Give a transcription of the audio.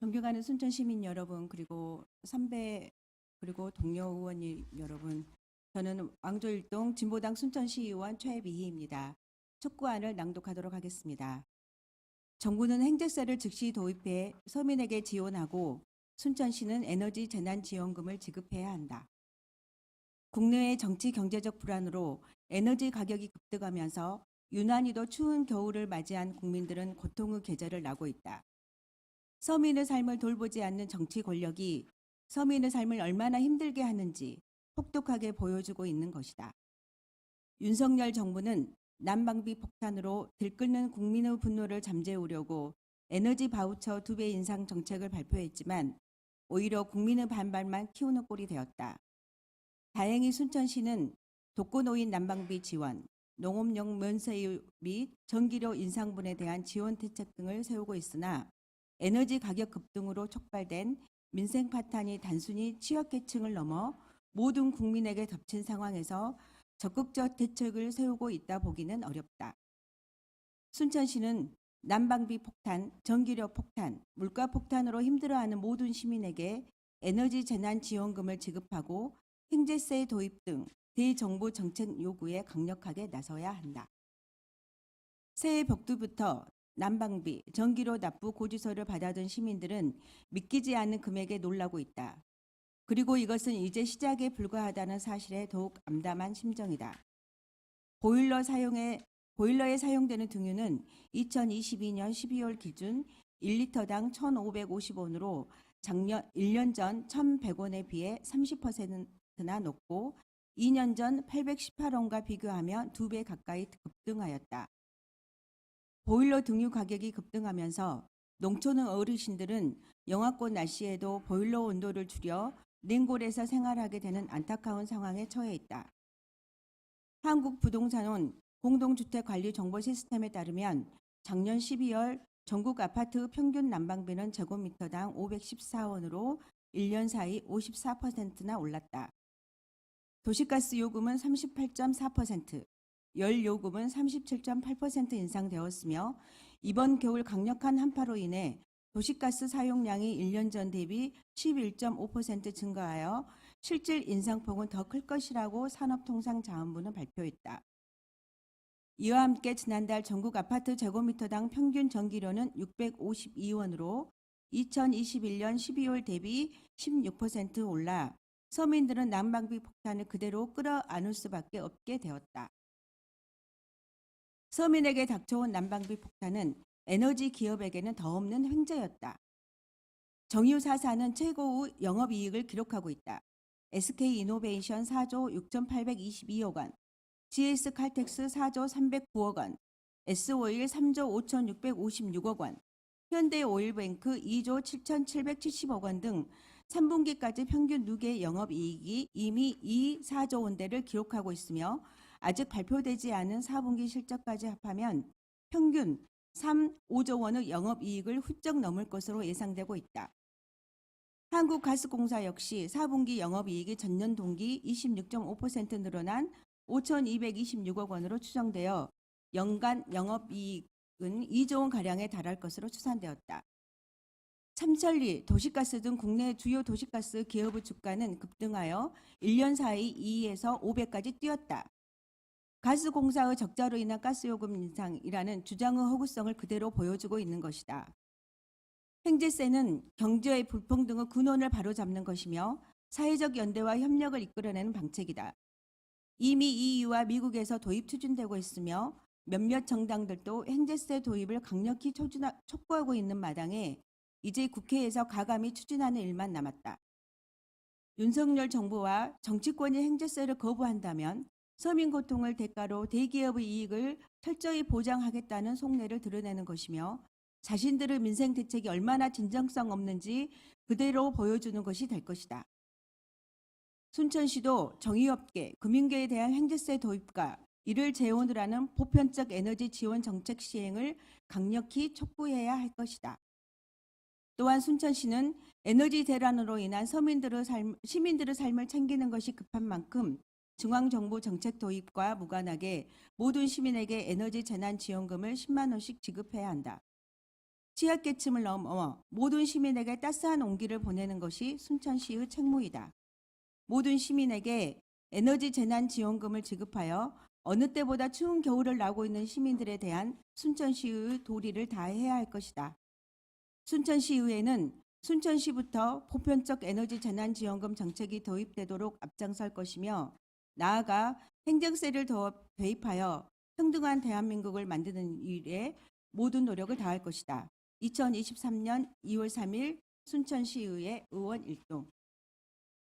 존경하는 순천 시민 여러분, 그리고 선배, 그리고 동료 의원님 여러분, 저는 왕조일동 진보당 순천시의원 최미희입니다. 촉구안을 낭독하도록 하겠습니다. 정부는 행제세를 즉시 도입해 서민에게 지원하고 순천시는 에너지 재난지원금을 지급해야 한다. 국내의 정치 경제적 불안으로 에너지 가격이 급등하면서 유난히도 추운 겨울을 맞이한 국민들은 고통의 계절을 나고 있다. 서민의 삶을 돌보지 않는 정치 권력이 서민의 삶을 얼마나 힘들게 하는지 혹독하게 보여주고 있는 것이다. 윤석열 정부는 난방비 폭탄으로 들끓는 국민의 분노를 잠재우려고 에너지 바우처 2배 인상 정책을 발표했지만 오히려 국민의 반발만 키우는 꼴이 되었다. 다행히 순천시는 독거노인 난방비 지원, 농업용 면세유 및 전기료 인상분에 대한 지원 대책 등을 세우고 있으나 에너지 가격 급등으로 촉발된 민생 파탄이 단순히 취약계층을 넘어 모든 국민에게 덮친 상황에서 적극적 대책을 세우고 있다 보기는 어렵다. 순천시는 난방비 폭탄, 전기료 폭탄, 물가 폭탄으로 힘들어하는 모든 시민에게 에너지 재난 지원금을 지급하고 행제세 도입 등 대정부 정책 요구에 강력하게 나서야 한다. 새해 벽두부터 난방비, 전기료 납부 고지서를 받아든 시민들은 믿기지 않는 금액에 놀라고 있다. 그리고 이것은 이제 시작에 불과하다는 사실에 더욱 암담한 심정이다. 보일러에 사용되는 등유는 2022년 12월 기준 1리터당 1,550원으로 작년 1년 전 1,100원에 비해 30%나 높고 2년 전 818원과 비교하면 2배 가까이 급등하였다. 보일러 등유 가격이 급등하면서 농촌의 어르신들은 영하권 날씨에도 보일러 온도를 줄여 냉골에서 생활하게 되는 안타까운 상황에 처해 있다. 한국부동산원 공동주택관리 정보 시스템에 따르면 작년 12월 전국 아파트 평균 난방비는 제곱미터당 514원으로 1년 사이 54%나 올랐다. 도시가스 요금은 38.4%, 열요금은 37.8% 인상되었으며 이번 겨울 강력한 한파로 인해 도시가스 사용량이 1년 전 대비 11.5% 증가하여 실질 인상폭은 더 클 것이라고 산업통상자원부는 발표했다. 이와 함께 지난달 전국 아파트 제곱미터당 평균 전기료는 652원으로 2021년 12월 대비 16% 올라 서민들은 난방비 폭탄을 그대로 끌어안을 수밖에 없게 되었다. 서민에게 닥쳐온 난방비 폭탄은 에너지 기업에게는 더없는 횡재였다. 정유사사는 최고의 영업이익을 기록하고 있다. SK이노베이션 4조 6,822억 원, GS칼텍스 4조 309억 원, S오일 3조 5,656억 원, 현대오일뱅크 2조 7,770억 원 등 3분기까지 평균 누계 영업이익이 이미 4조 원대를 기록하고 있으며 아직 발표되지 않은 4분기 실적까지 합하면 평균 5조 원의 영업이익을 훌쩍 넘을 것으로 예상되고 있다. 한국가스공사 역시 4분기 영업이익이 전년 동기 26.5% 늘어난 5,226억 원으로 추정되어 연간 영업이익은 2조 원가량에 달할 것으로 추산되었다. 삼천리, 도시가스 등 국내 주요 도시가스 기업의 주가는 급등하여 1년 사이 2에서 5배까지 뛰었다. 가스공사의 적자로 인한 가스요금 인상이라는 주장의 허구성을 그대로 보여주고 있는 것이다. 행제세는 경제의 불평등의 근원을 바로잡는 것이며 사회적 연대와 협력을 이끌어내는 방책이다. 이미 EU와 미국에서 도입 추진되고 있으며 몇몇 정당들도 행제세 도입을 강력히 촉구하고 있는 마당에 이제 국회에서 가감히 추진하는 일만 남았다. 윤석열 정부와 정치권이 행제세를 거부한다면 서민 고통을 대가로 대기업의 이익을 철저히 보장하겠다는 속내를 드러내는 것이며 자신들의 민생 대책이 얼마나 진정성 없는지 그대로 보여주는 것이 될 것이다. 순천시도 정유업계, 금융계에 대한 행제세 도입과 이를 재원을 하는 보편적 에너지 지원 정책 시행을 강력히 촉구해야 할 것이다. 또한 순천시는 에너지 대란으로 인한 시민들의 삶을 챙기는 것이 급한 만큼 중앙정부 정책 도입과 무관하게 모든 시민에게 에너지 재난 지원금을 10만 원씩 지급해야 한다. 취약계층을 넘어 모든 시민에게 따스한 온기를 보내는 것이 순천시의 책무이다. 모든 시민에게 에너지 재난 지원금을 지급하여 어느 때보다 추운 겨울을 나고 있는 시민들에 대한 순천시의 도리를 다해야 할 것이다. 순천시의회는 순천시부터 보편적 에너지 재난 지원금 정책이 도입되도록 앞장설 것이며 나아가 행정세를 더 도입하여 평등한 대한민국을 만드는 일에 모든 노력을 다할 것이다. 2023년 2월 3일 순천시의회 의원 일동